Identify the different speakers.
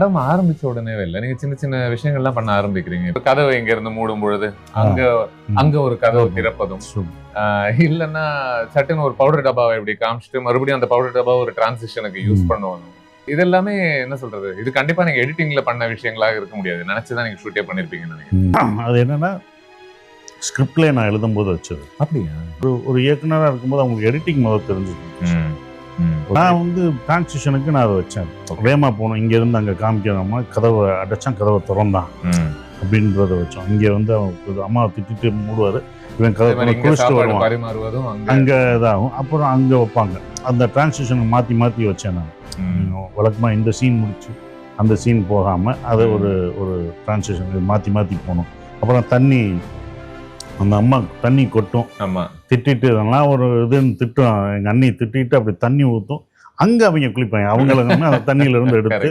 Speaker 1: படம் ஆரம்பிச்ச உடனேவே இல்ல. நீங்க சின்ன சின்ன விஷயங்கள்லாம் பண்ண ஆரம்பிக்கிறீங்க. இப்ப கதவை இங்க இருந்து மூடும் பொழுது, அங்க அங்க ஒரு கதவு திறப்பதும், இல்லன்னா சட்டுன்னு ஒரு பவுடர் டப்பாவை இப்படி காமிச்சிட்டு மறுபடியும் அந்த பவுடர் டப்பாவை ஒரு டிரான்சிஷனுக்கு யூஸ் பண்ணுவாங்க. இதெல்லாமே என்ன சொல்றது? இது கண்டிப்பா நீங்க எடிட்டிங்ல பண்ண விஷயங்களாக இருக்க முடியாது. நினைச்சுதான் நீங்க ஷூட்டே பண்ணிருப்பீங்கன்னு நினைக்கிறேன்.
Speaker 2: அது என்னன்னா ஸ்கிரிப்ட்லேயே நான் எழுதும்போது வச்சது.
Speaker 1: அப்படியா?
Speaker 2: ஒரு இயக்குனராக இருக்கும்போது அவங்களுக்கு எடிட்டிங் முதல் தெரிஞ்சுக்கணும். நான் வந்து டிரான்சிஷனுக்கு நான் அதை வச்சேன். வேகமாக போனோம், இங்கேருந்து அங்கே காமிக்கிறோமா, கதவை அடைச்சான், கதவை திறந்தான் அப்படின்றத வச்சோம். இங்கே வந்து அவங்க அம்மாவை திட்டிட்டு மூடுவார், இவன் கதவை குளிச்சுட்டு வருவான், அங்கே இதாகும். அப்புறம் அங்கே வைப்பாங்க. அந்த டிரான்சிஷனுக்கு மாற்றி மாற்றி வச்சேன் நான். வழக்கமாக இந்த சீன் முடிச்சு அந்த சீன் போகாமல் அதை ஒரு டிரான்சிஷனுக்கு மாற்றி மாற்றி போகணும். அப்புறம் தண்ணி, அந்த அம்மா தண்ணி கொட்டும், திட்டிட்டு இதெல்லாம் ஒரு இதுன்னு திட்டும். எங்கள் அண்ணி திட்டிட்டு அப்படி தண்ணி ஊற்றும், அங்கே அவங்க குளிப்பாங்க. அவங்களுக்கு அந்த தண்ணியிலேருந்து எடுத்து